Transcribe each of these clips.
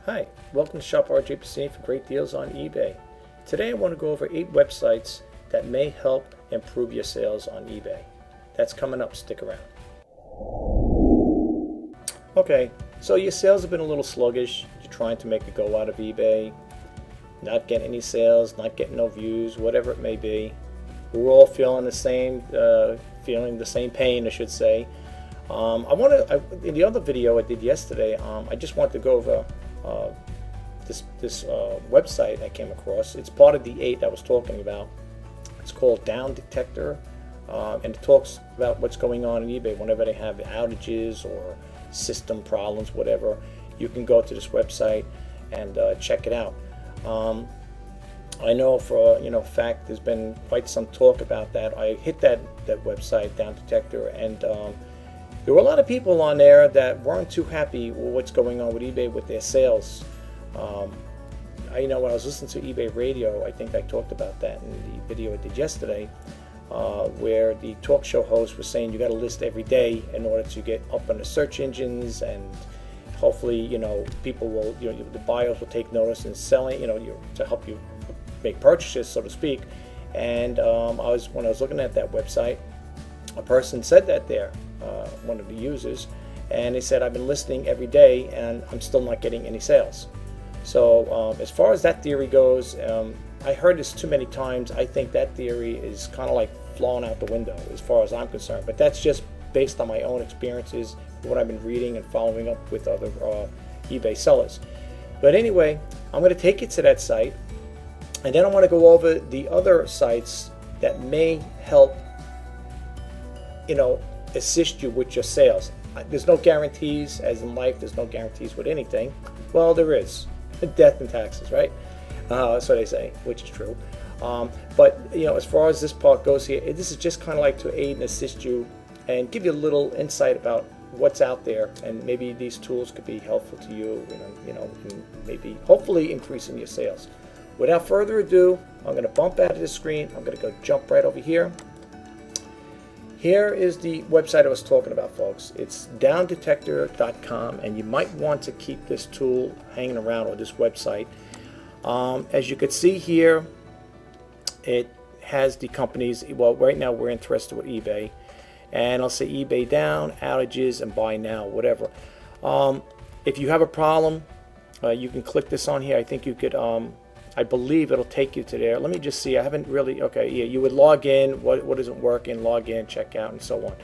Hi, welcome to Shop Rjpasini for great deals on eBay. Today I want to go over 8 websites that may help improve your sales on eBay. That's coming up, stick around. Okay, so your sales have been a little sluggish. You're trying to make a go out of eBay, not getting any sales, not getting no views, whatever it may be. We're all feeling the same pain, I should say. In the other video I did yesterday, I just wanted to go over this website I came across. It's part of the 8 I was talking about. It's called Down Detector, and it talks about what's going on in eBay whenever they have outages or system problems, whatever. You can go to this website and check it out. I know for a fact there's been quite some talk about that. I hit that website, Down Detector, and there were a lot of people on there that weren't too happy with what's going on with eBay with their sales. When I was listening to eBay radio, I think I talked about that in the video I did yesterday, where the talk show host was saying you got to list every day in order to get up on the search engines, and hopefully, people will, the buyers will take notice and selling, to help you make purchases, so to speak. And when I was looking at that website, a person said that there, one of the users, and they said, I've been listening every day and I'm still not getting any sales. So as far as that theory goes, I heard this too many times. I think that theory is kind of like flown out the window as far as I'm concerned, but that's just based on my own experiences, what I've been reading and following up with other eBay sellers. But anyway, I'm going to take you to that site, and then I want to go over the other sites that may help assist you with your sales. There's no guarantees, as in life there's no guarantees with anything. Well, there is. Death and taxes, right? So they say, which is true. But as far as this part goes here, this is just kind of like to aid and assist you and give you a little insight about what's out there, and maybe these tools could be helpful to you, and maybe hopefully increasing your sales. Without further ado, I'm going to bump out of the screen. I'm going to go jump right over here. Here is the website I was talking about, folks. It's downdetector.com, and you might want to keep this tool hanging around, or this website. As you can see here, it has the companies. Well, right now we're interested with eBay, and I'll say eBay down, outages, and buy now, whatever. If you have a problem, you can click this on here. I think you could, I believe it'll take you to there. Let me just see. I haven't really, okay, yeah, you would log in, what isn't working, log in, check out, and so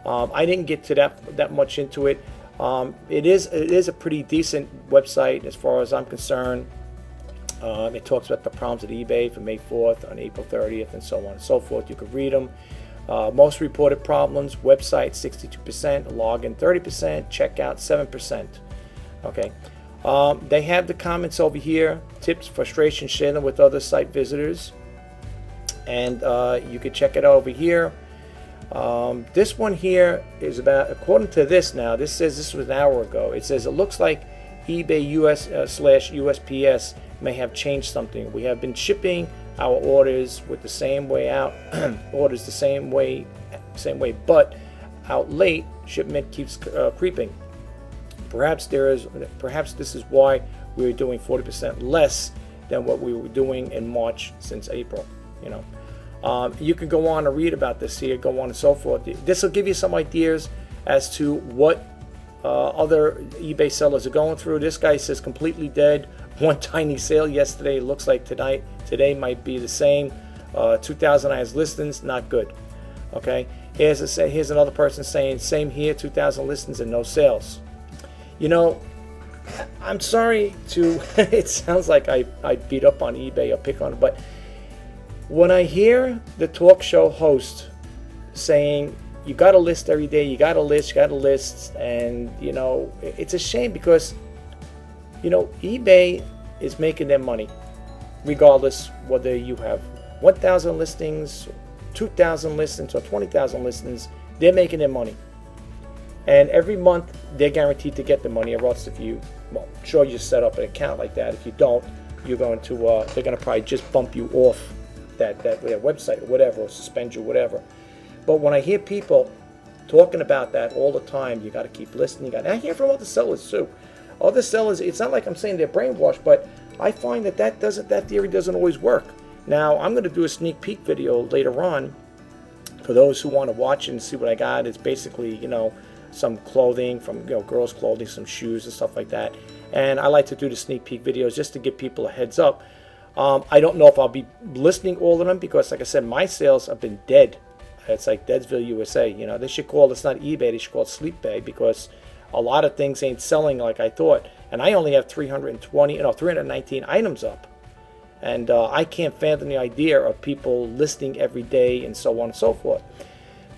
on. I didn't get to that much into it. It is a pretty decent website as far as I'm concerned. It talks about the problems at eBay from May 4th on April 30th and so on and so forth. You can read them. Most reported problems, website 62%, login 30%, checkout 7%. Okay. They have the comments over here, tips, frustration, sharing with other site visitors, and you can check it out over here. This one here is about, according to this now, this says this was an hour ago. It says it looks like eBay US /USPS may have changed something. We have been shipping our orders with the same way out, orders the same way, but out late, shipment keeps creeping. Perhaps this is why we were doing 40% less than what we were doing in March since April. You can go on and read about this here, go on and so forth. This will give you some ideas as to what other eBay sellers are going through. This guy says completely dead. One tiny sale yesterday. Looks like today might be the same. 2,000 eyes listings, not good. Okay. Here's another person saying same here. 2,000 listings and no sales. I'm sorry to, it sounds like I beat up on eBay or pick on it, but when I hear the talk show host saying, you got to list every day, you got to list, and, it's a shame because, eBay is making their money, regardless whether you have 1,000 listings, 2,000 listings, or 20,000 listings, they're making their money. And every month they're guaranteed to get the money, or else if you, sure, you set up an account like that. If you don't, you're going to, they're going to probably just bump you off that website or whatever, or suspend you, whatever. But when I hear people talking about that all the time, you got to keep listening. I hear from other sellers too. Other sellers, it's not like I'm saying they're brainwashed, but I find that theory doesn't always work. Now, I'm going to do a sneak peek video later on for those who want to watch and see what I got. It's basically, some clothing from, girls' clothing, some shoes and stuff like that. And I like to do the sneak peek videos just to give people a heads up. I don't know if I'll be listing all of them because, like I said, my sales have been dead. It's like Deadsville, USA. They should call it's not eBay. They should call it Sleep Bay because a lot of things ain't selling like I thought. And I only have 319 items up. And I can't fathom the idea of people listing every day and so on and so forth.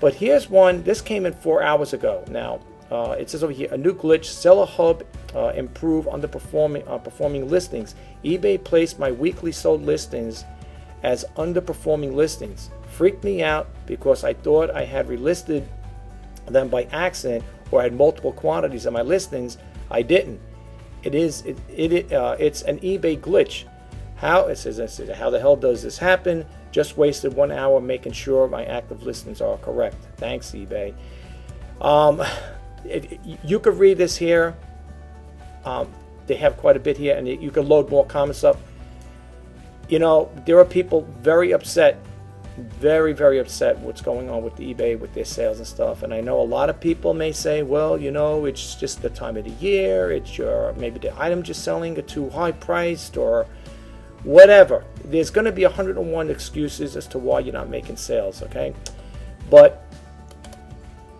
But here's one. This came in 4 hours ago. Now, it says over here, a new glitch. Seller Hub improve performing listings. eBay placed my weekly sold listings as underperforming listings. Freaked me out because I thought I had relisted them by accident or had multiple quantities of my listings. I didn't. It's an eBay glitch. How the hell does this happen? Just wasted 1 hour making sure my active listings are correct. Thanks, eBay. You could read this here. They have quite a bit here, and you can load more comments up. There are people very upset, very, very upset what's going on with the eBay, with their sales and stuff. And I know a lot of people may say, well, it's just the time of the year. Maybe the items you're selling are too high priced or whatever. There's going to be 101 excuses as to why you're not making sales, okay? But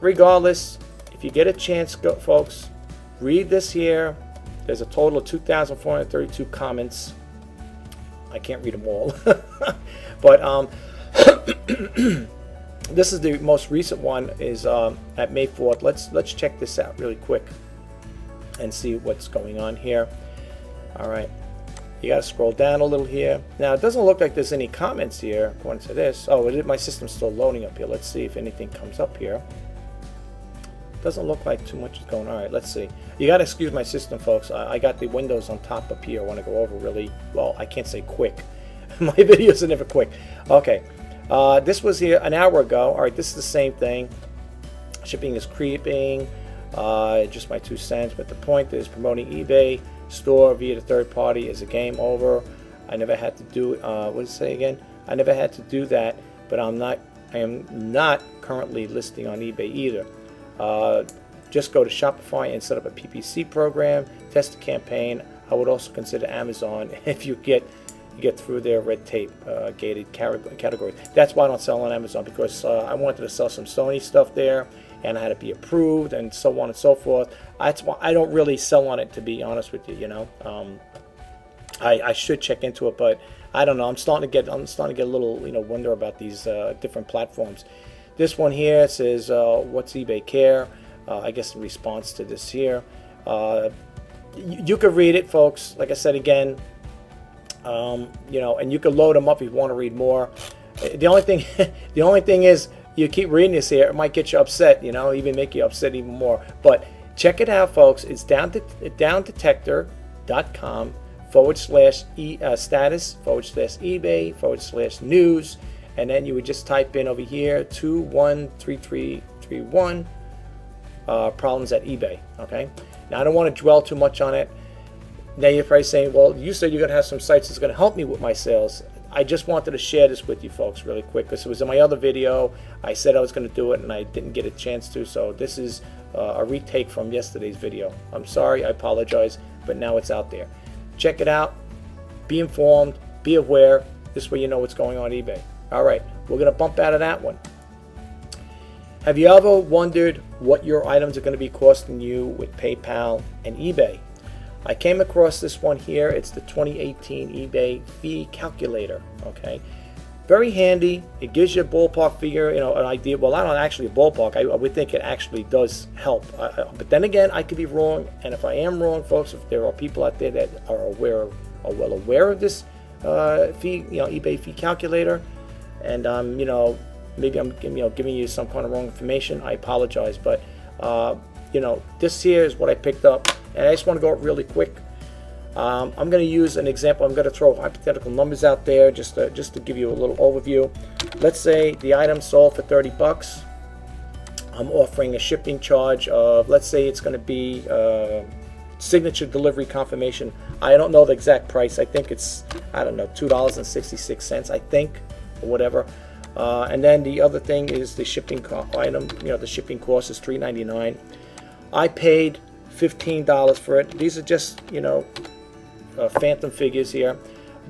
regardless, if you get a chance, folks, read this here. There's a total of 2,432 comments. I can't read them all. But this is the most recent one, is at May 4th. Let's check this out really quick and see what's going on here. All right. You got to scroll down a little here. Now, it doesn't look like there's any comments here according to this. Oh, my system's still loading up here. Let's see if anything comes up here. Doesn't look like too much is going on. All right, let's see. You got to excuse my system, folks. I got the windows on top up here. I want to go over really, well, I can't say quick. My videos are never quick. Okay. This was here an hour ago. All right, this is the same thing. Shipping is creeping. Just my 2 cents. But the point is, promoting eBay store via the third party is a game over. I never had to do what does it say again? I never had to do that, but I am not currently listing on eBay either. Just go to Shopify and set up a PPC program, test the campaign. I would also consider Amazon if you get through their red tape gated categories. That's why I don't sell on Amazon, because I wanted to sell some Sony stuff there and I had to be approved and so on and so forth. That's why I don't really sell on it, to be honest with you. I should check into it, but I don't know. I'm starting to get a little wonder about these different platforms. This one here says what's eBay Care? I guess in response to this here. You could read it, folks. Like I said again, and you can load them up if you want to read more. The only thing is, you keep reading this here, it might get you upset, even make you upset even more. But check it out, folks. It's downdetector.com/status/eBay/news, and then you would just type in over here 213331 problems at eBay. Okay. Now I don't want to dwell too much on it. Now you're probably saying, well, you said you're going to have some sites that's going to help me with my sales. I just wanted to share this with you folks really quick because it was in my other video. I said I was going to do it and I didn't get a chance to, so this is a retake from yesterday's video. I'm sorry, I apologize, but now it's out there. Check it out, be informed, be aware. This way you know what's going on eBay. All right, we're going to bump out of that one. Have you ever wondered what your items are going to be costing you with PayPal and eBay? I came across this one here. It's the 2018 eBay fee calculator. Okay, very handy. It gives you a ballpark figure, an idea. Well, not actually a ballpark. I would think it actually does help. But then again, I could be wrong. And if I am wrong, folks, if there are people out there that are well aware of this eBay fee calculator, and maybe I'm giving you some kind of wrong information, I apologize. But this here is what I picked up. And I just want to go really quick. I'm going to use an example. I'm going to throw hypothetical numbers out there just to give you a little overview. Let's say the item sold for 30 bucks. I'm offering a shipping charge of, let's say it's going to be signature delivery confirmation. I don't know the exact price. I think it's, I don't know, $2.66, I think, or whatever. And then the other thing is the shipping item. The shipping cost is $3.99. I paid $15 for it. These are just, phantom figures here.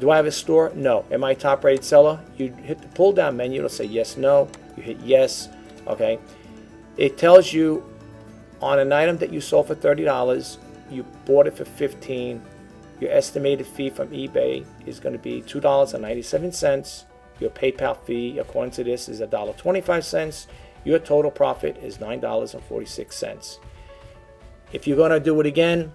Do I have a store? No. Am I a top-rated seller? You hit the pull-down menu. It'll say yes, no. You hit yes. Okay. It tells you on an item that you sold for $30, you bought it for $15. Your estimated fee from eBay is going to be $2.97. Your PayPal fee, according to this, is $1.25. Your total profit is $9.46. If you're going to do it again,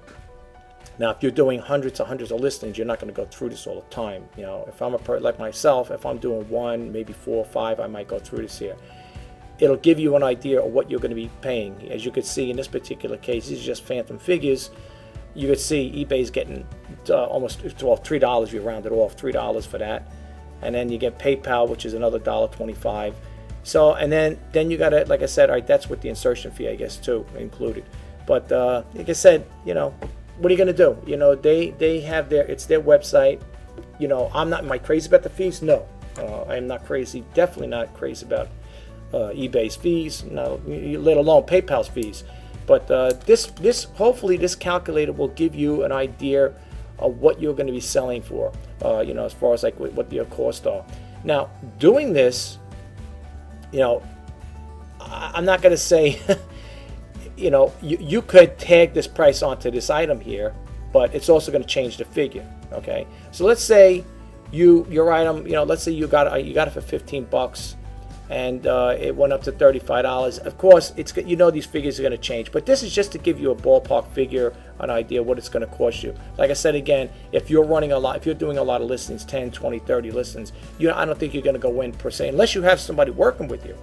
now if you're doing hundreds of listings, you're not going to go through this all the time. If I'm like myself, if I'm doing one, maybe 4 or 5, I might go through this here. It'll give you an idea of what you're going to be paying. As you could see in this particular case, these are just phantom figures. You could see eBay's getting almost $3. You round it off, $3 for that. And then you get PayPal, which is another $1.25. So, and then you got to, like I said, all right, that's with the insertion fee, I guess, too, included. But like I said, what are you going to do? They have it's their website. Am I crazy about the fees? No, I am not crazy. Definitely not crazy about eBay's fees. No, let alone PayPal's fees. But hopefully this calculator will give you an idea of what you're going to be selling for. As far as like what your costs are. Now, doing this, I'm not going to say. You could tag this price onto this item here, but it's also going to change the figure. Okay, so let's say your item, let's say you got it for $15, and it went up to $35. Of course, these figures are going to change, but this is just to give you a ballpark figure, an idea what it's going to cost you. Like I said again, if you're doing a lot of listings, 10, 20, 30 listings, I don't think you're going to go in per se, unless you have somebody working with you.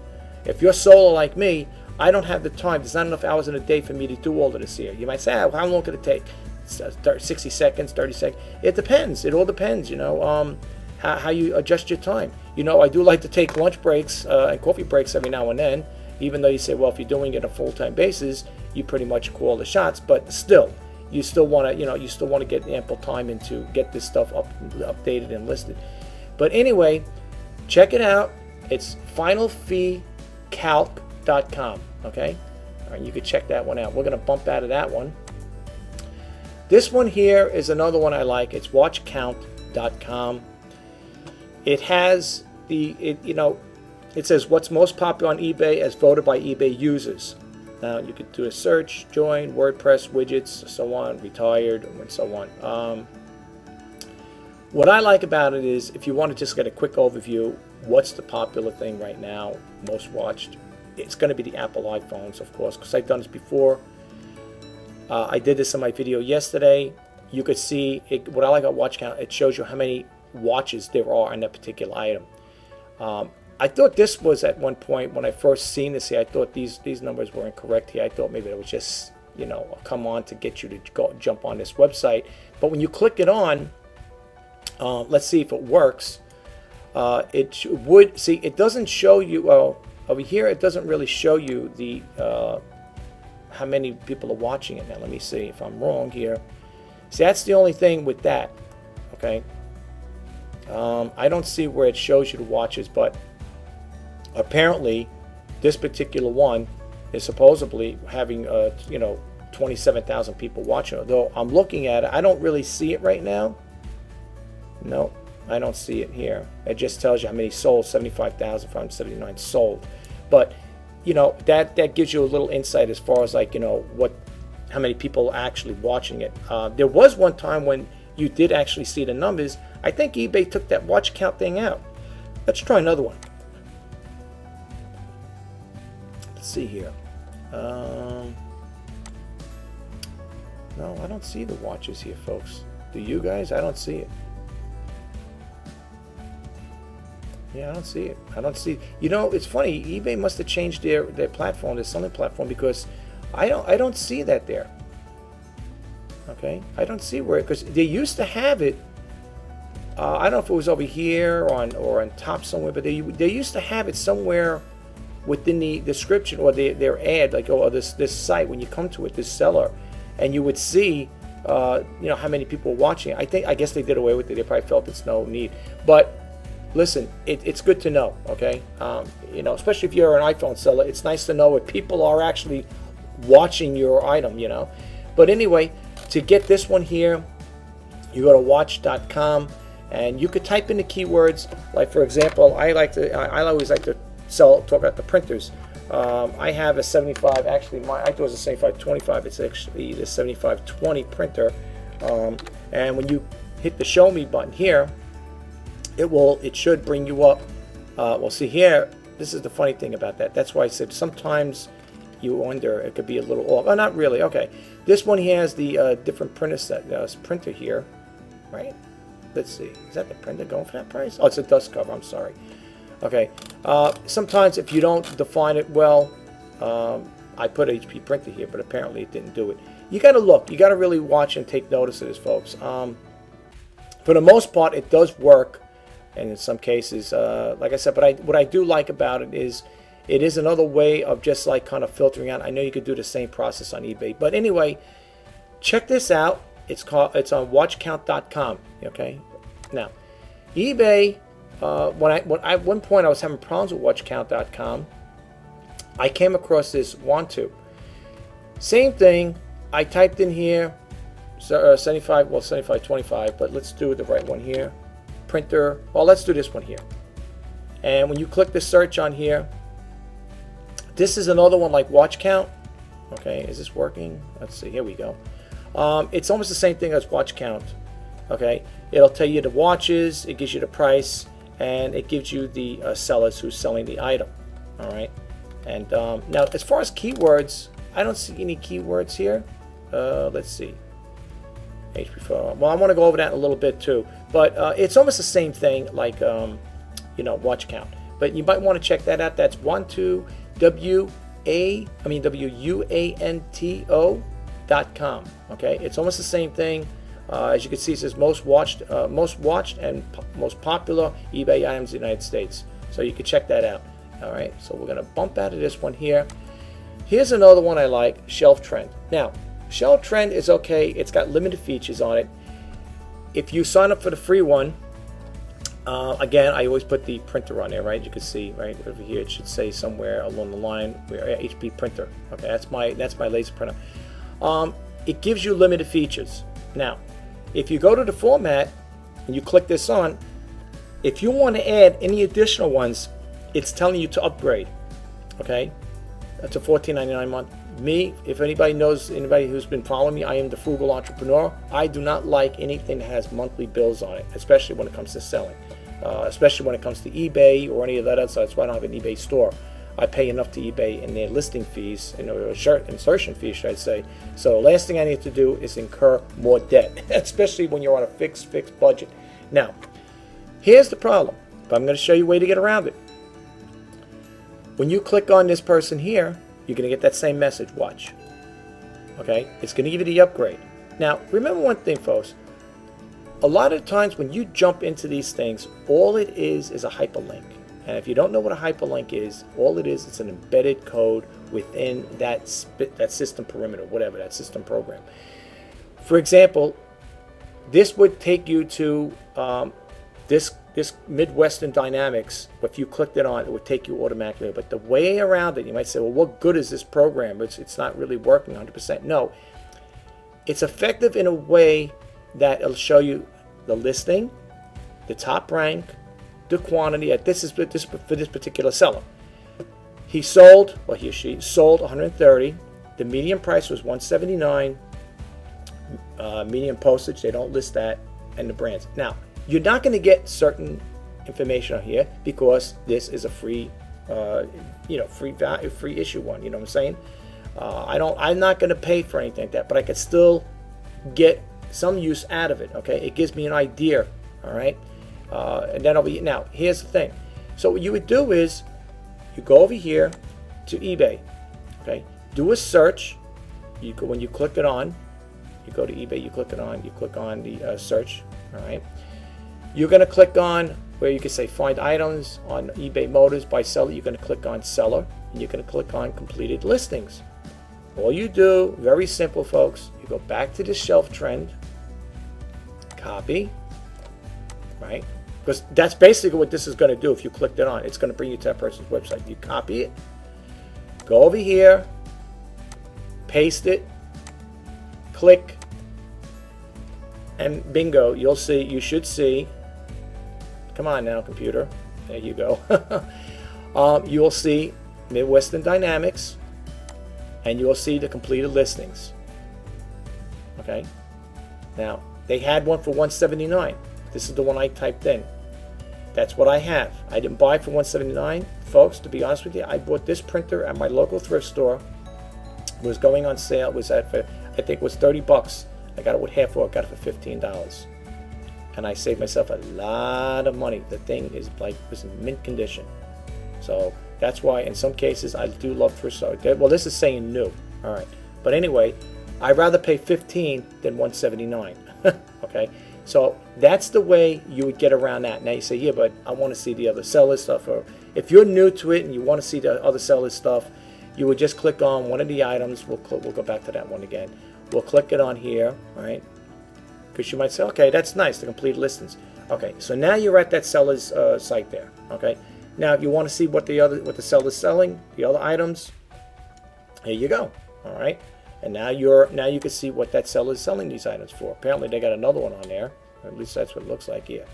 If you're solo like me, I don't have the time. There's not enough hours in a day for me to do all of this here. You might say, how long could it take? 60 seconds, 30 seconds. It depends. It all depends, how you adjust your time. I do like to take lunch breaks and coffee breaks every now and then, even though you say, well, if you're doing it on a full-time basis, you pretty much call the shots. But still, you still want to get ample time in to get this stuff updated and listed. But anyway, check it out. It's finalfeecalc.com. Okay, all right, you can check that one out. We're going to bump out of that one. This one here is another one I like. It's watchcount.com. It has it says what's most popular on eBay as voted by eBay users. Now you could do a search, join, WordPress, widgets, so on, retired, and so on. What I like about it is if you want to just get a quick overview, what's the popular thing right now, most watched? It's going to be the Apple iPhones, of course, because I've done this before. I did this in my video yesterday. You could see what I like about Watch Count. It shows you how many watches there are on that particular item. I thought this was at one point when I first seen this here. I thought these numbers were incorrect here. I thought maybe it was just come on to get you to jump on this website. But when you click it on, let's see if it works. It doesn't show you. Well, over here, it doesn't really show you the how many people are watching it. Now, let me see if I'm wrong here. See, that's the only thing with that. Okay. I don't see where it shows you the watches, but apparently, this particular one is supposedly having 27,000 people watching. Although I'm looking at it, I don't really see it right now. No, I don't see it here. It just tells you how many sold, 75,579 sold. But that gives you a little insight as far as how many people are actually watching it. There was one time when you did actually see the numbers. I think eBay took that watch count thing out. Let's try another one. Let's see here. No, I don't see the watches here, folks. Do you guys? I don't see it. Yeah, I don't see it. I don't see. It's funny. eBay must have changed their platform, their selling platform, because I don't see that there. Okay, I don't see where, because they used to have it. I don't know if it was over here or on top somewhere, but they used to have it somewhere within the description or their ad, like this site. When you come to it, this seller, and you would see how many people are watching. I guess they did away with it. They probably felt it's no need. But listen, it's good to know, okay? Especially if you're an iPhone seller, it's nice to know if people are actually watching your item, But anyway, to get this one here, you go to watch.com and you could type in the keywords. Like for example, I always like to talk about the printers. I have a 75, actually I thought it was a 7525, it's actually the 7520 printer. And when you hit the show me button here, it should bring you up. Well, see here, this is the funny thing about that. That's why I said sometimes you wonder, it could be a little off. Oh, not really, okay. This one has the different printer here, right? Let's see, is that the printer going for that price? Oh, it's a dust cover, I'm sorry. Okay, sometimes if you don't define it well, I put HP printer here, but apparently it didn't do it. You got to look. You got to really watch and take notice of this, folks. For the most part, it does work, and in some cases, like I said, but what I do like about it is another way of just like kind of filtering out. I know you could do the same process on eBay, but anyway, check this out. It's on watchcount.com. Okay, now eBay. At one point I was having problems with watchcount.com. I came across this want to. Same thing. I typed in here 7525, but let's do the right one here. Printer. Well, let's do this one here. And when you click the search on here, this is another one like watch count. Okay, is this working? Let's see. Here we go. It's almost the same thing as watch count. Okay, it'll tell you the watches. It gives you the price. And it gives you the sellers who's selling the item. All right. And now, as far as keywords, I don't see any keywords here. Let's see. HP4. Well, I want to go over that in a little bit too. But it's almost the same thing, like watch count. But you might want to check that out. That's WUANTO.com. Okay. It's almost the same thing. As you can see, it says most watched and most popular eBay items in the United States. So you can check that out. All right, so we're going to bump out of this one here. Here's another one I like, Shelf Trend. Now, Shelf Trend is okay. It's got limited features on it. If you sign up for the free one, again, I always put the printer on there, right? You can see right over here. It should say somewhere along the line where HP printer. Okay, that's my laser printer. It gives you limited features. Now, if you go to the format and you click this on, if you want to add any additional ones, it's telling you to upgrade. Okay, that's a $14.99 a month. Me, if anybody who's been following me, I am the frugal entrepreneur. I do not like anything that has monthly bills on it, especially when it comes to selling, especially when it comes to eBay or any of that other side. That's why I don't have an eBay store. I pay enough to eBay in their listing fees, insertion fees, should I say. So the last thing I need to do is incur more debt, especially when you're on a fixed budget. Now, here's the problem, but I'm going to show you a way to get around it. When you click on this person here, you're going to get that same message, watch. Okay, it's going to give you the upgrade. Now, remember one thing, folks. A lot of times when you jump into these things, all it is a hyperlink. And if you don't know what a hyperlink is, all it is, it's an embedded code within that system perimeter, whatever, that system program. For example, this would take you to this Midwestern Dynamics. If you clicked it on, it would take you automatically. But the way around it, you might say, well, what good is this program? It's not really working 100%. No, it's effective in a way that it'll show you the listing, the top rank, the quantity. This is for this particular seller. He sold, or he or she sold 130. The median price was $179. Median postage, they don't list that, and the brands. Now, you're not going to get certain information on here because this is a free, free issue one. You know what I'm saying? I'm not going to pay for anything like that, but I could still get some use out of it. Okay, it gives me an idea. All right. And then now here's the thing. So what you would do is you go over here to eBay. Okay, do a search. When you click it on, you go to eBay, you click it on, you click on the search. All right, you're going to click on where you can say find items on eBay Motors by seller. You're going to click on seller, and you're going to click on completed listings. All you do, very simple, folks, you You go back to the shelf trend, copy, right? Because that's basically what this is going to do. If you clicked it on, it's going to bring you to that person's website. You copy it, go over here, paste it, click, and bingo, you should see, come on now, computer, there you go. You will see Midwestern Dynamics, and you will see the completed listings. Okay, now they had one for $179. This is the one I typed in. That's what I have. I didn't buy it for $179, folks. To be honest with you, I bought this printer at my local thrift store. It was going on sale. It was at, I think it was 30 bucks. I got it with half off. Got it for $15, and I saved myself a lot of money. The thing is was in mint condition. So that's why in some cases I do love thrift stores. Well, this is saying new. All right, but anyway, I'd rather pay $15 than $179. Okay, so that's the way you would get around that. Now you say, yeah, but I want to see the other sellers stuff. Or if you're new to it and you want to see the other sellers stuff, you would just click on one of the items. We'll go back to that one again. We'll click it on here, right? Because you might say, okay, that's nice, the complete listings. Okay, so now you're at that seller's site there. Okay, now if you want to see what the seller's selling, the other items, here you go. All right, and now you can see what that seller is selling these items for. Apparently they got another one on there. Or at least that's what it looks like here.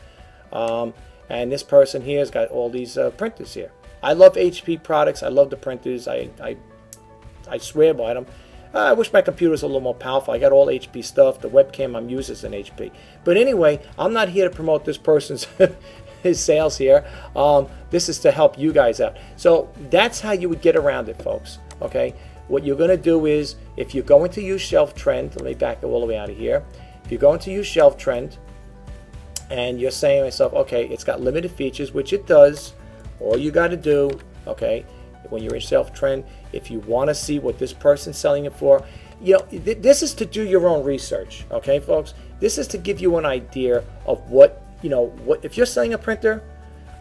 And this person here has got all these printers here. I love HP products. I love the printers. I swear by them. I wish my computer was a little more powerful. I got all HP stuff. The webcam I'm using is an HP. But anyway, I'm not here to promote this person's his sales here. This is to help you guys out. So that's how you would get around it, folks. Okay. What you're going to do is, if you're going to use Shelf Trend, let me back all the way out of here. If you're going to use Shelf Trend, and you're saying to yourself, okay, it's got limited features, which it does. All you got to do, okay, when you're in Shelf Trend, if you want to see what this person's selling it for, you know, this is to do your own research, okay, folks. This is to give you an idea of what, you know, what if you're selling a printer.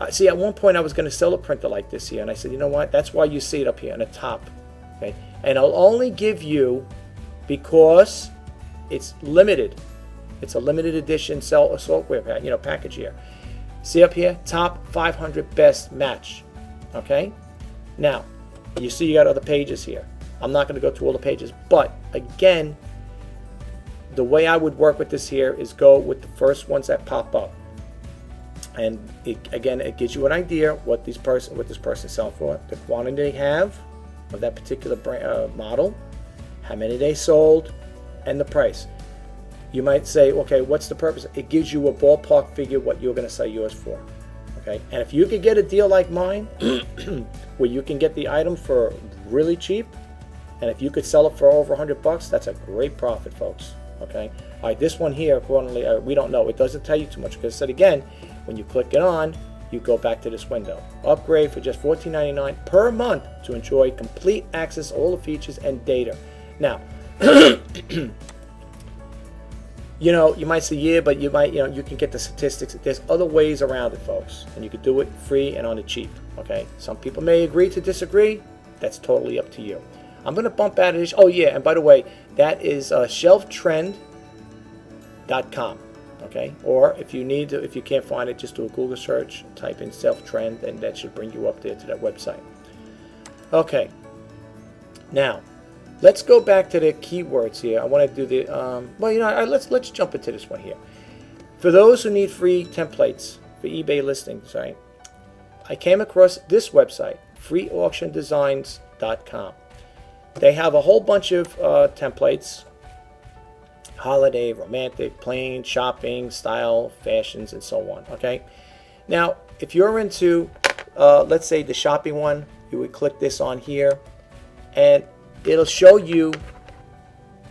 See, at one point I was going to sell a printer like this here, and I said, you know what? That's why you see it up here on the top, okay. And I'll only give you, because it's limited. It's a limited edition software package here. See up here, top 500 best match. Okay. Now, you see you got other pages here. I'm not going to go through all the pages, but again, the way I would work with this here is go with the first ones that pop up, and it gives you an idea what this person's selling for, the quantity they have of that particular brand, model, how many they sold, and the price. You might say, okay, what's the purpose? It gives you a ballpark figure what you're going to sell yours for. Okay, and if you could get a deal like mine, where you can get the item for really cheap, and if you could sell it for over $100, that's a great profit, folks. Okay, all right, this one here, accordingly, we don't know. It doesn't tell you too much, because I said again, when you click it on, you go back to this window. Upgrade for just $14.99 per month to enjoy complete access to all the features and data. Now, you know, you might say, yeah, but you might, you can get the statistics. There's other ways around it, folks, and you could do it free and on the cheap. Okay, some people may agree to disagree. That's totally up to you. I'm going to bump out of this. Oh yeah, and by the way, that is shelftrend.com. Okay, or if you can't find it, just do a Google search, type in Shelf Trend, and that should bring you up there to that website. Okay, now let's go back to the keywords here. I want to do the let's jump into this one here. For those who need free templates for eBay listings, right? I came across this website, freeauctiondesigns.com. They have a whole bunch of templates: holiday, romantic, plain, shopping, style, fashions, and so on. Okay. Now, if you're into, let's say the shopping one, you would click this on here, and it'll show you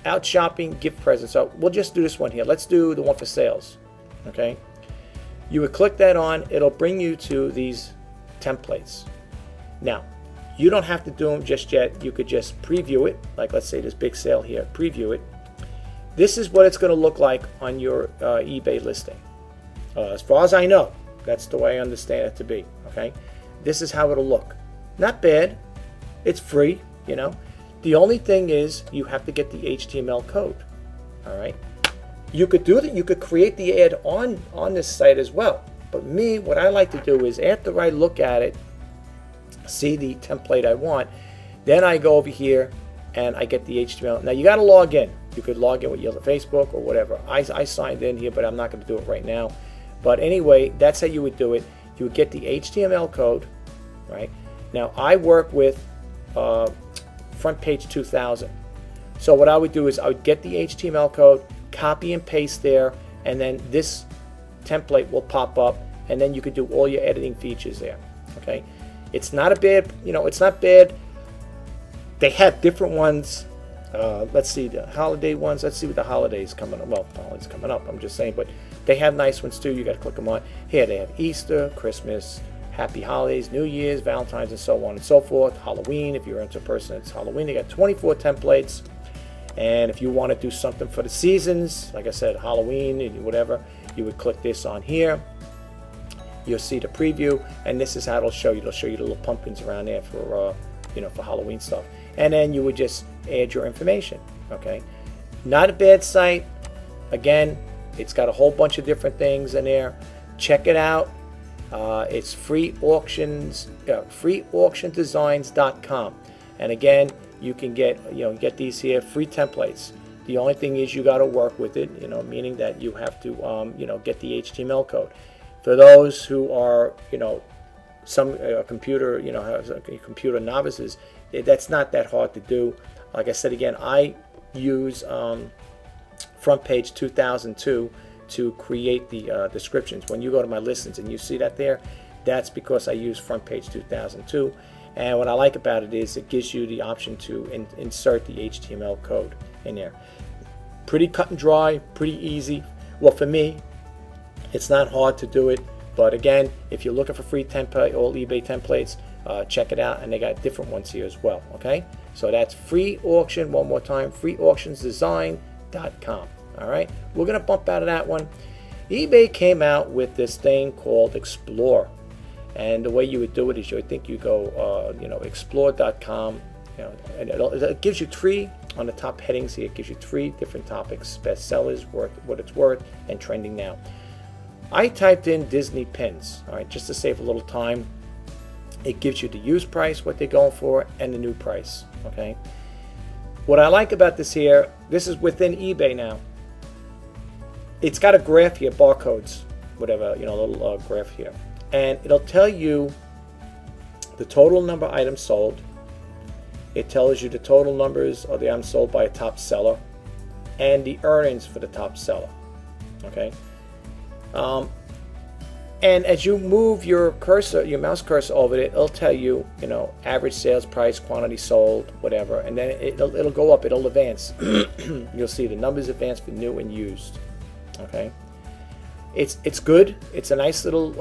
out shopping, gift presents. So we'll just do this one here. Let's do the one for sales. Okay. You would click that on. It'll bring you to these templates. Now, you don't have to do them just yet. You could just preview it. Like, let's say this big sale here. Preview it. This is what it's going to look like on your eBay listing. As far as I know, that's the way I understand it to be. Okay. This is how it'll look. Not bad. It's free. You know. The only thing is you have to get the HTML code. All right. You could do that. You could create the ad on this site as well. But me, what I like to do is after I look at it, see the template I want, then I go over here and I get the HTML. Now you got to log in. You could log in with your Facebook or whatever. I signed in here, but I'm not going to do it right now. But anyway, that's how you would do it. You would get the HTML code, right? Now I work with Front Page 2000. So what I would do is I would get the HTML code, copy and paste there, and then this template will pop up, and then you could do all your editing features there. Okay, it's not a bad, it's not bad. They have different ones. Let's see the holiday ones. Let's see what the holidays coming up. Well, the holidays coming up. I'm just saying, but they have nice ones too. You got to click them on. Here they have Easter, Christmas, Happy Holidays, New Year's, Valentine's, and so on and so forth. Halloween, if you're into a person, it's Halloween. They got 24 templates. And if you want to do something for the seasons, like I said, Halloween and whatever, you would click this on here. You'll see the preview, and this is how it'll show you. It'll show you the little pumpkins around there for for Halloween stuff. And then you would just add your information. Okay, not a bad site. Again, it's got a whole bunch of different things in there. Check it out. It's freeauctiondesigns.com, and again, you can get these here free templates. The only thing is you got to work with it, meaning that you have to get the HTML code. For those who are some computer computer novices, that's not that hard to do. Like I said again, I use Front Page 2002 to create the descriptions. When you go to my listings and you see that there, that's because I use Front Page 2002. And what I like about it is it gives you the option to insert the HTML code in there. Pretty cut and dry, pretty easy. Well, for me, it's not hard to do it. But again, if you're looking for free template, all eBay templates, check it out. And they got different ones here as well. Okay, so that's free auction. One more time, freeauctionsdesign.com. All right, we're gonna bump out of that one. eBay came out with this thing called Explore. And the way you would do it is you go, explore.com, and it gives you three on the top headings here. It gives you three different topics: bestsellers, what it's worth, and trending now. I typed in Disney pins, all right, just to save a little time. It gives you the used price, what they're going for, and the new price. Okay. What I like about this here, this is within eBay now. It's got a graph here, barcodes, whatever, a little graph here. And it'll tell you the total number of items sold. It tells you the total numbers of the items sold by a top seller and the earnings for the top seller. Okay. And as you move your cursor, your mouse cursor over it, it'll tell you, average sales price, quantity sold, whatever. And then it'll go up. It'll advance. You'll see the numbers advance for new and used. Okay. It's good. It's a nice little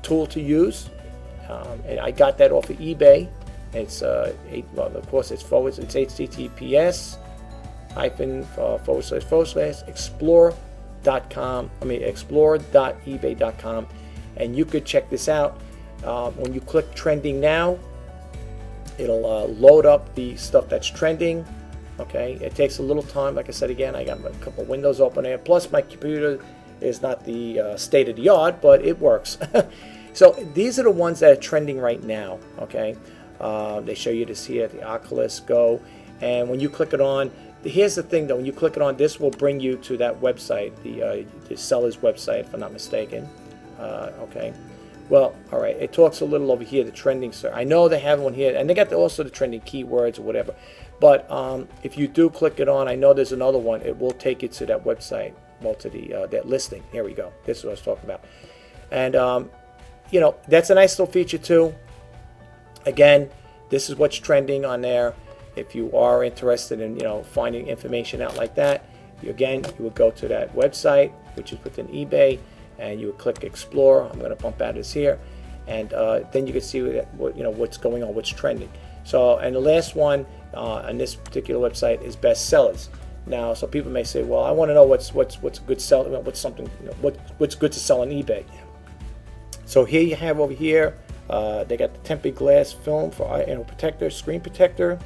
tool to use. And I got that off of eBay. It's of course it's HTTPS explore.ebay.com, and you could check this out. When you click trending now, it'll load up the stuff that's trending. Okay, it takes a little time. Like I said again, I got a couple windows open there. Plus my computer is not the state of the art, but it works. So these are the ones that are trending right now. Okay, they show you this here, the Oculus Go, and when you click it on, here's the thing though, when you click it on, this will bring you to that website, the seller's website, if I'm not mistaken. Okay, well, all right, it talks a little over here, the trending, sir. I know they have one here, and they got also the trending keywords or whatever. But if you do click it on, I know there's another one. It will take you to that website. Well, to the that listing. Here we go. This is what I was talking about. And that's a nice little feature too. Again, this is what's trending on there. If you are interested in finding information out like that, you would go to that website, which is within eBay, and you would click Explore. I'm going to bump out this here, and then you can see what's going on, what's trending. So, and the last one on this particular website is bestsellers. Now, so people may say, well, I want to know what's a good sell, what's good to sell on eBay. So here you have over here, they got the tempered glass film for protector, screen protector.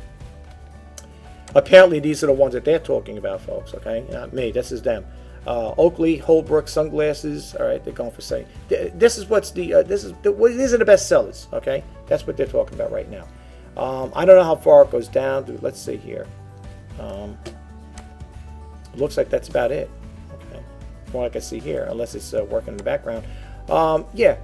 Apparently, these are the ones that they're talking about, folks. Okay, not me. This is them. Oakley, Holbrook sunglasses. All right, they're going for say. This is what's the. These are the best sellers. Okay, that's what they're talking about right now. I don't know how far it goes down. Dude, let's see here. Looks like that's about it. Okay, from what I can see here, unless it's working in the background. Yeah.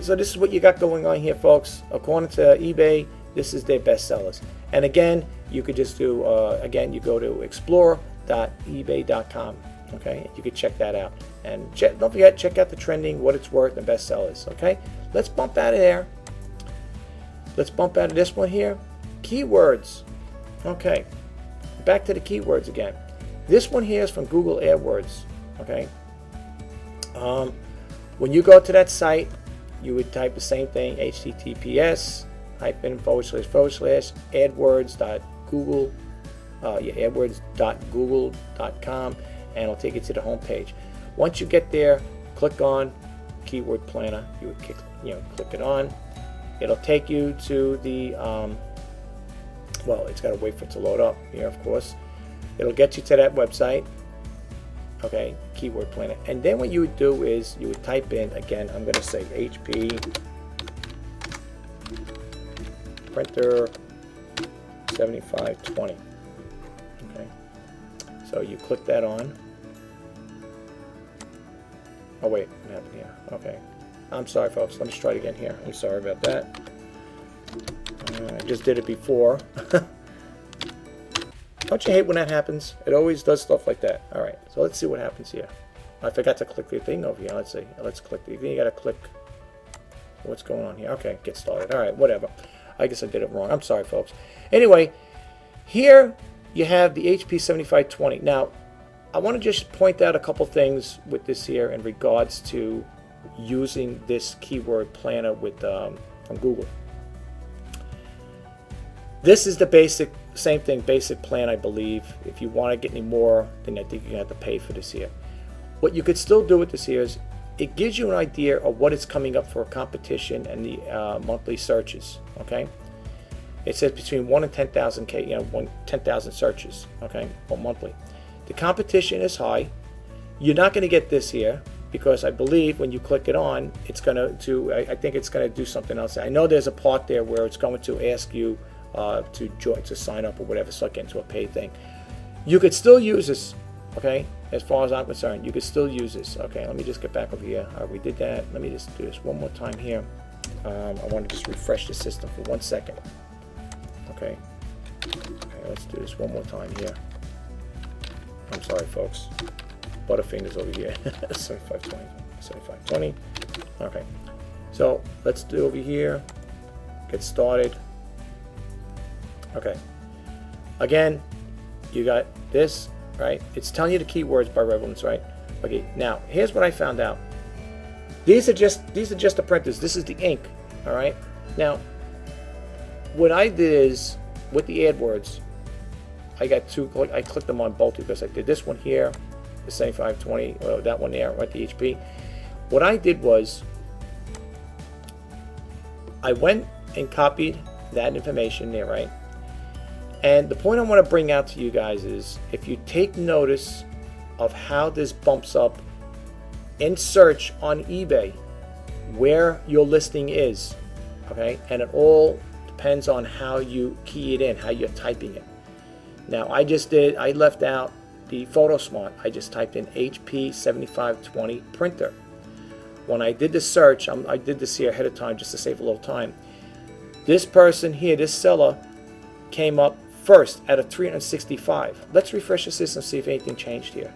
So this is what you got going on here, folks. According to eBay, this is their best sellers. And again, you could just do, again, you go to explore.ebay.com. Okay, you could check that out. And don't forget, check out the trending, what it's worth, and best sellers. Okay, let's bump out of there. Let's bump out of this one here. Keywords. Okay, back to the keywords again. This one here is from Google AdWords. Okay, when you go to that site, you would type the same thing, https //adwords.google, adwords.google.com, and it'll take you to the home page. Once you get there, click on Keyword Planner. You would click it on. It'll take you to the well, it's got to wait for it to load up here, of course. It'll get you to that website. Okay, Keyword Planner. And then what you would do is you would type in, again, I'm going to say HP printer 7520. Okay, so you click that on. Oh wait, what happened here? Okay, I'm sorry, folks. Let me try it again here. I'm sorry about that. I just did it before. Don't you hate when that happens? It always does stuff like that. All right, so let's see what happens here. I forgot to click the thing over here. Let's see. Let's click the thing. You got to click. What's going on here? Okay, get started. All right, whatever. I guess I did it wrong. I'm sorry, folks. Anyway, here you have the HP 7520. Now, I want to just point out a couple things with this here in regards to using this keyword planner with from Google. This is the basic, same thing, basic plan, I believe. If you want to get any more, then I think you're going to have to pay for this here. What you could still do with this here is it gives you an idea of what is coming up for a competition and the monthly searches. Okay, it says between 1 and 10,000 10,000 searches. Okay, or monthly. The competition is high. You're not going to get this here because I believe when you click it on, it's going to I think it's going to do something else. I know there's a part there where it's going to ask you to join, to sign up or whatever, so I get into a paid thing. You could still use this, okay? As far as I'm concerned, you could still use this. Okay, let me just get back over here. We did that. Let me just do this one more time here. I want to just refresh the system for 1 second. Okay. Okay, let's do this one more time here. I'm sorry, folks. Butterfingers over here. 7520. 7520. Okay. So let's do over here. Get started. Okay. Again, you got this, right? It's telling you the keywords by relevance, right? Okay. Now, here's what I found out. These are just the printers. This is the ink. All right. Now, what I did is with the AdWords, I got two. I clicked them on both because I did this one here, the 7520, that one there, right? The HP. What I did was I went and copied that information there, right? And the point I want to bring out to you guys is if you take notice of how this bumps up in search on eBay where your listing is, okay? And it all depends on how you key it in, how you're typing it. Now I left out the PhotoSmart. I just typed in HP 7520 printer. When I did the search, I did this here ahead of time just to save a little time. This person here, this seller, came up first out of 365. Let's refresh the system, see if anything changed here.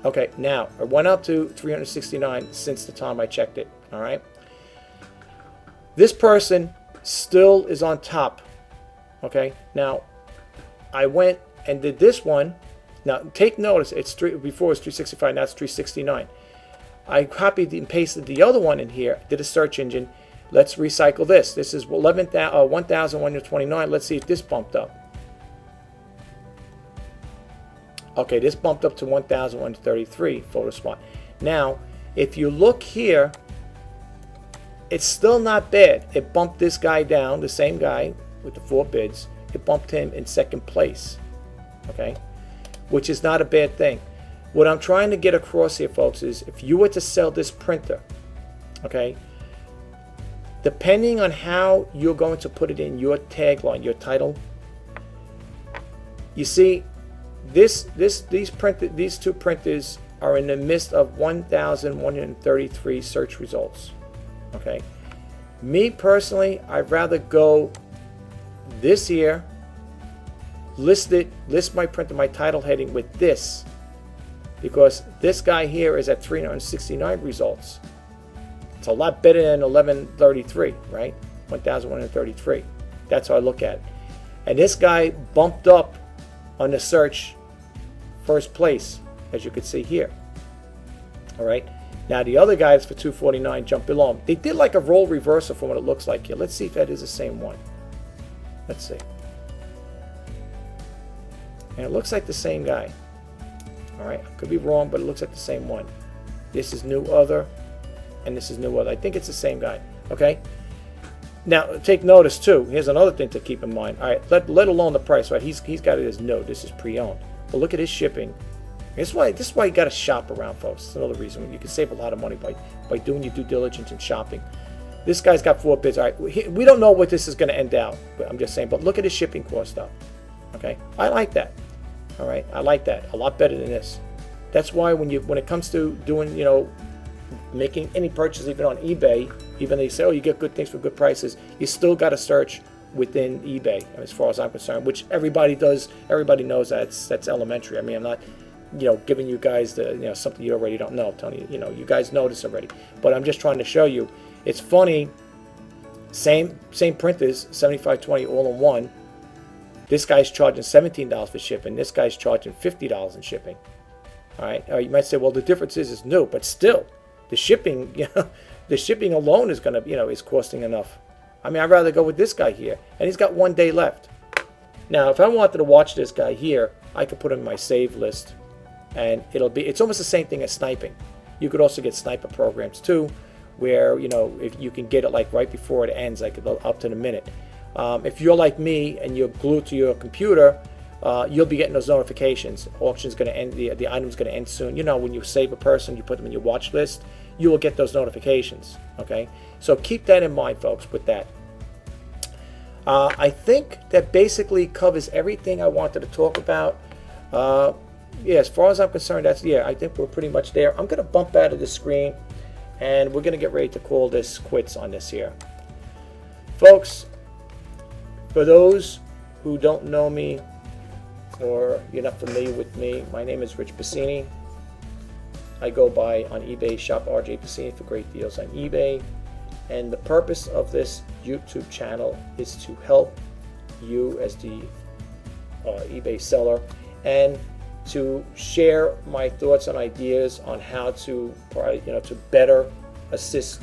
Okay, now it went up to 369 since the time I checked it. All right. This person still is on top. Okay. Now I went and did this one. Now take notice, before it was 365, now it's 369. I copied and pasted the other one in here, did a search engine. Let's recycle this. This is 1,129. Let's see if this bumped up. Okay, this bumped up to 1,133, PhotoSmart. Now, if you look here, it's still not bad. It bumped this guy down, the same guy, with the 4 bids, it bumped him in second place, okay? Which is not a bad thing. What I'm trying to get across here, folks, is if you were to sell this printer, okay, depending on how you're going to put it in your tagline, your title, you see, these two printers are in the midst of 1,133 search results, okay? Me personally, I'd rather go this here, list my printer, my title heading with this, because this guy here is at 369 results. It's a lot better than 1133, right? 1,133. That's how I look at it. And this guy bumped up on the search first place, as you can see here. All right. Now the other guys for 249 jumped below him. They did like a role reversal from what it looks like here. Let's see if that is the same one. Let's see. And it looks like the same guy. All right, I could be wrong, but it looks like the same one. This is new other, and this is new other. I think it's the same guy. Okay. Now take notice too. Here's another thing to keep in mind. All right, let alone the price. Right, he's got it as no. This is pre-owned. But look at his shipping. This is why you got to shop around, folks. It's another reason you can save a lot of money by doing your due diligence and shopping. This guy's got 4 bids. All right, we don't know what this is going to end out. But I'm just saying. But look at his shipping cost up. Okay, I like that. All right, I like that a lot better than this. That's why when it comes to doing, making any purchase, even on eBay, even they say, oh, you get good things for good prices, you still got to search within eBay, as far as I'm concerned, which everybody does. Everybody knows that's elementary. I mean, I'm not, giving you guys the, something you already don't know. Tony, you guys know this already. But I'm just trying to show you. It's funny. Same printers, 7520 all in one. This guy's charging $17 for shipping. This guy's charging $50 in shipping. All right. You might say, well, the difference is new, but still, the shipping, the shipping alone is gonna, is costing enough. I mean, I'd rather go with this guy here, and he's got 1 day left. Now, if I wanted to watch this guy here, I could put him in my save list, and it's almost the same thing as sniping. You could also get sniper programs too, where if you can get it like right before it ends, like up to the minute. If you're like me and you're glued to your computer, you'll be getting those notifications. Auction's going to end, the item's going to end soon. When you save a person, you put them in your watch list, you will get those notifications. Okay, so keep that in mind, folks, with that. I think that basically covers everything I wanted to talk about. Yeah, as far as I'm concerned, I think we're pretty much there. I'm going to bump out of the screen, and we're going to get ready to call this quits on this here. Folks, for those who don't know me or you're not familiar with me, my name is Rjpasini. I go by on eBay, shop Rjpasini for great deals on eBay. And the purpose of this YouTube channel is to help you as the eBay seller and to share my thoughts and ideas on how to better assist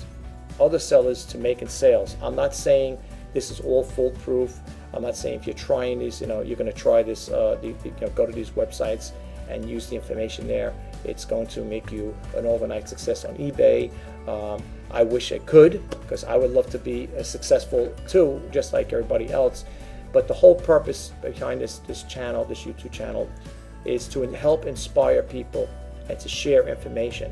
other sellers to making sales. I'm not saying this is all foolproof. I'm not saying if you're trying these, you're going to try this, go to these websites and use the information there. It's going to make you an overnight success on eBay. I wish I could, because I would love to be successful too, just like everybody else. But the whole purpose behind this channel, this YouTube channel, is to help inspire people and to share information.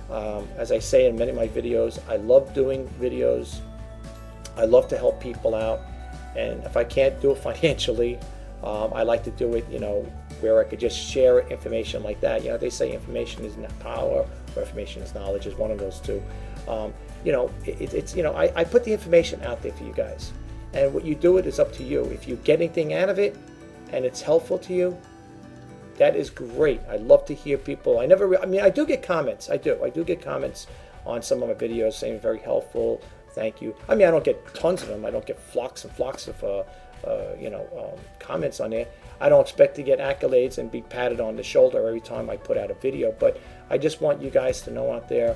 As I say in many of my videos, I love doing videos. I love to help people out, and if I can't do it financially, I like to do it, where I could just share information like that. They say information is not power, or information is knowledge, is one of those two. I put the information out there for you guys, and what you do it is up to you. If you get anything out of it, and it's helpful to you, that is great. I love to hear people. I do get comments. I do get comments on some of my videos saying very helpful. Thank you. I don't get tons of them. I don't get flocks and flocks of comments on there. I don't expect to get accolades and be patted on the shoulder every time I put out a video, but I just want you guys to know out there,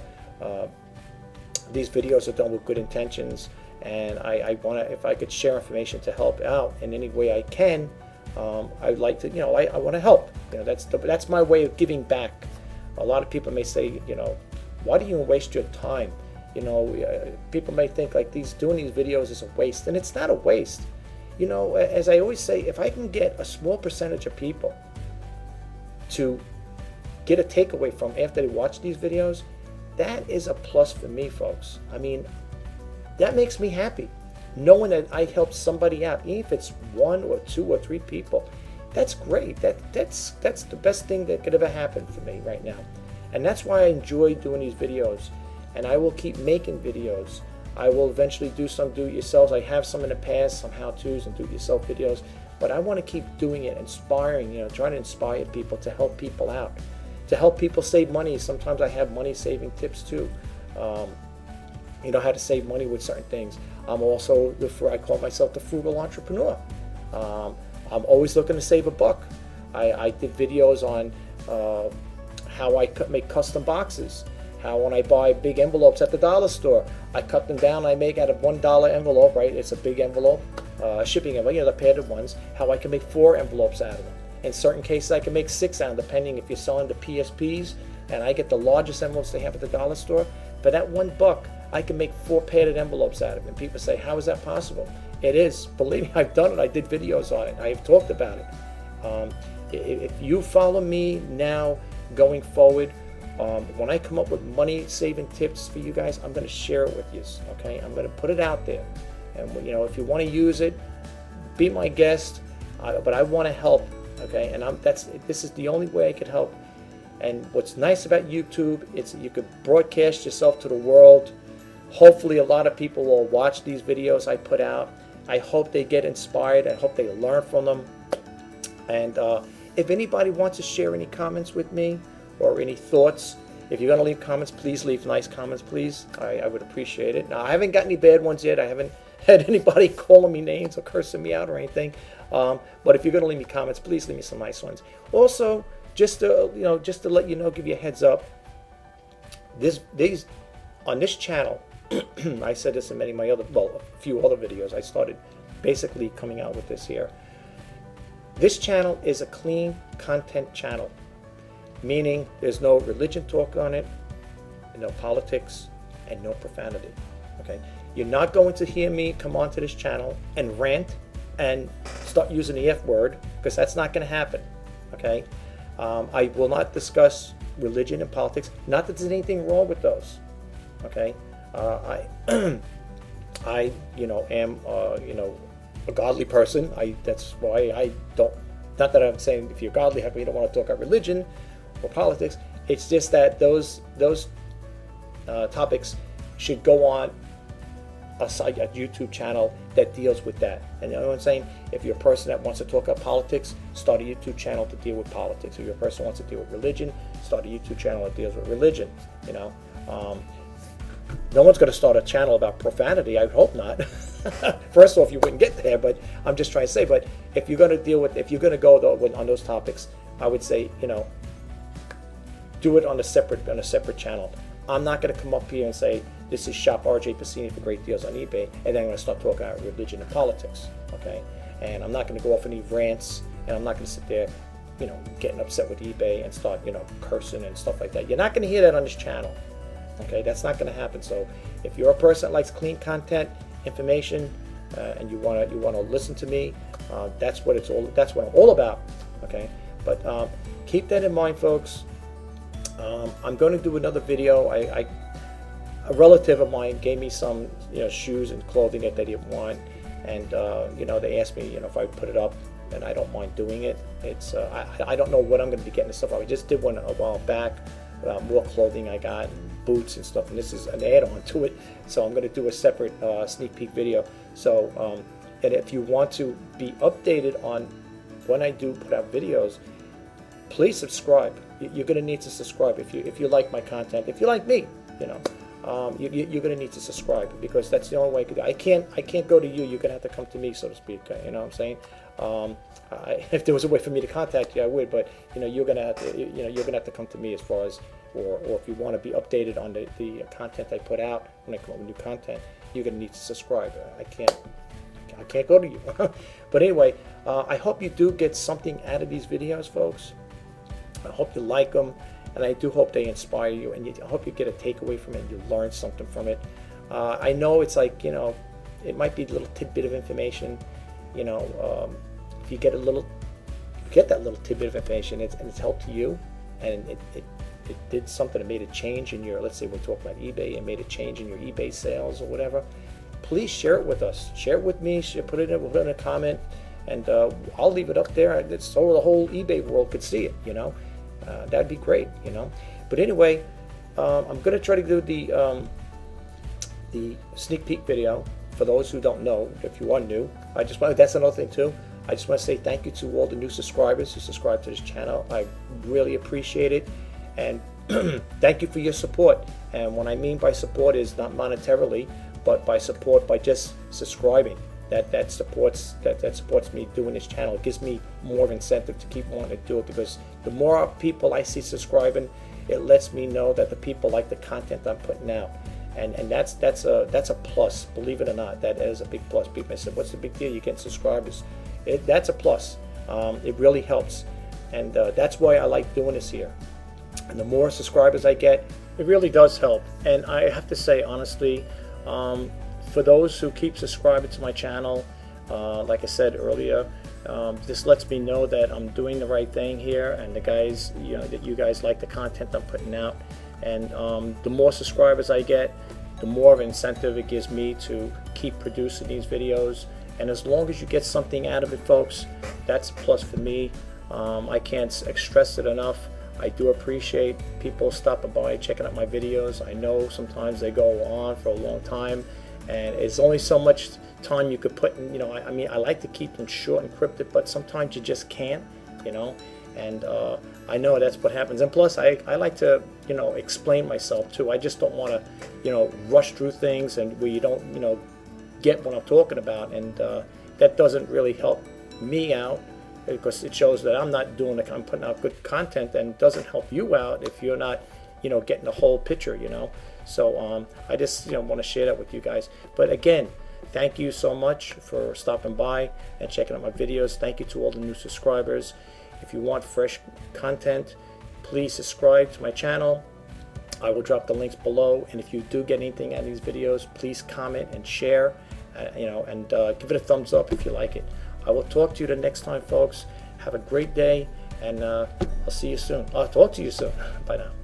these videos are done with good intentions, and I want to, if I could share information to help out in any way I can, I'd like to, I want to help. That's my way of giving back. A lot of people may say, why do you waste your time? People may think like doing these videos is a waste, and it's not a waste. you know, as I always say, if I can get a small percentage of people to get a takeaway from after they watch these videos, that is a plus for me, folks. I mean, that makes me happy. Knowing that I helped somebody out, even if it's 1 or 2 or 3 people, that's great. That's the best thing that could ever happen for me right now. And that's why I enjoy doing these videos. And I will keep making videos. I will eventually do some do-it-yourselves. I have some in the past, some how-tos and do-it-yourself videos. But I want to keep doing it, inspiring, you know, trying to inspire people, to help people out, to help people save money. Sometimes I have money-saving tips too. You know, how to save money with certain things. I'm also I call myself the frugal entrepreneur. I'm always looking to save a buck. I did videos on how I make custom boxes. How when I buy big envelopes at the dollar store, I cut them down. I make out of $1 envelope, right? It's a big envelope, shipping envelope, you know, the padded ones. How I can make 4 envelopes out of them. In certain cases, I can make 6 out of them, depending if you're selling the PSPs. And I get the largest envelopes they have at the dollar store. For that $1, I can make 4 padded envelopes out of it. And people say, how is that possible? It is. Believe me, I've done it. I did videos on it. I've talked about it. If you follow me now going forward, when I come up with money-saving tips for you guys, I'm going to share it with you. Okay, I'm going to put it out there, and you know, if you want to use it, be my guest. But I want to help. Okay, and this is the only way I could help. And what's nice about YouTube, it's you could broadcast yourself to the world. Hopefully, a lot of people will watch these videos I put out. I hope they get inspired. I hope they learn from them. And if anybody wants to share any comments with me, or any thoughts, if you're going to leave comments, please leave nice comments, please. I would appreciate it. Now, I haven't got any bad ones yet. I haven't had anybody calling me names or cursing me out or anything. But if you're going to leave me comments, please leave me some nice ones. Also, just to let you know, give you a heads up. On this channel, I said this in many of my other, well, a few other videos. I started basically coming out with this here. This channel is a clean content channel. Meaning there's no religion talk on it, no politics, and no profanity. Okay, you're not going to hear me come onto this channel and rant and start using the F word, because that's not going to happen. Okay, I will not discuss religion and politics. Not that there's anything wrong with those. Okay, I am a godly person. That's why I don't. Not that I'm saying if you're godly, how come you don't want to talk about religion or politics? It's just that those topics should go on a YouTube channel that deals with that. And you know what I'm saying? If you're a person that wants to talk about politics, start a YouTube channel to deal with politics. If you're a person who wants to deal with religion, start a YouTube channel that deals with religion. You know, no one's going to start a channel about profanity. I hope not. First off, you wouldn't get there. But I'm just trying to say. But if you're going to go on those topics, I would say, you know, do it on a separate channel. I'm not going to come up here and say this is Shop Rjpasini for great deals on eBay, and then I'm going to start talking about religion and politics. Okay, and I'm not going to go off any rants, and I'm not going to sit there, you know, getting upset with eBay and start, you know, cursing and stuff like that. You're not going to hear that on this channel. Okay, that's not going to happen. So if you're a person that likes clean content, information, and you want to listen to me, that's what I'm all about. Okay, but keep that in mind, folks. I'm going to do another video. A relative of mine gave me some, you know, shoes and clothing that they didn't want, and you know, they asked me, you know, if I put it up, and I don't mind doing it. It's I don't know what I'm going to be getting this stuff. I just did one a while back about more clothing I got, and boots and stuff, and this is an add-on to it. So I'm going to do a separate sneak peek video. So and if you want to be updated on when I do put out videos, please subscribe. You're going to need to subscribe if you like my content. If you like me, you know, you're going to need to subscribe, because that's the only way I could do. I can't go to you. You're going to have to come to me, so to speak. You know what I'm saying? If there was a way for me to contact you, I would. But you know, you're going to have to come to me as far as, or if you want to be updated on the content I put out when I come up with new content, you're going to need to subscribe. I can't go to you. But anyway, I hope you do get something out of these videos, folks. I hope you like them, and I do hope they inspire you, and I hope you get a takeaway from it and you learn something from it. I know it's like, you know, it might be a little tidbit of information, you know, if you get that little tidbit of information, and it's helped you, and it did something, it made a change in your, let's say we're talking about eBay, and made a change in your eBay sales or whatever, please share it with us. Share it with me. Put it in a comment, and I'll leave it up there so the whole eBay world could see it. You know, that'd be great. You know, but anyway, I'm gonna try to do the sneak peek video for those who don't know. If you are new, that's another thing too. I just want to say thank you to all the new subscribers who subscribe to this channel. I really appreciate it, and thank you for your support. And what I mean by support is not monetarily, but by support by just subscribing. That supports me doing this channel. It gives me more incentive to keep wanting to do it, because the more people I see subscribing, it lets me know that the people like the content I'm putting out. And that's a plus. Believe it or not, that is a big plus. People say, "What's the big deal? You get subscribers." That's a plus. It really helps, and that's why I like doing this here. And the more subscribers I get, it really does help. And I have to say honestly, for those who keep subscribing to my channel, like I said earlier, this lets me know that I'm doing the right thing here, and the guys, you know, that you guys like the content I'm putting out. And the more subscribers I get, the more of an incentive it gives me to keep producing these videos. And as long as you get something out of it, folks, that's a plus for me. I can't stress it enough. I do appreciate people stopping by, checking out my videos. I know sometimes they go on for a long time, and it's only so much time you could put in. You know, I mean, I like to keep them short and cryptic, but sometimes you just can't, you know. And I know that's what happens. And plus, I like to, you know, explain myself too. I just don't want to, you know, rush through things and where you don't, you know, get what I'm talking about. And that doesn't really help me out, because it shows that I'm not doing I'm putting out good content, and doesn't help you out if you're not, you know, getting the whole picture, you know. So I just, you know, want to share that with you guys. But again, thank you so much for stopping by and checking out my videos. Thank you to all the new subscribers. If you want fresh content, please subscribe to my channel. I will drop the links below. And if you do get anything out of these videos, please comment and share, you know, and give it a thumbs up if you like it. I will talk to you the next time, folks. Have a great day, and I'll see you soon. I'll talk to you soon. Bye now.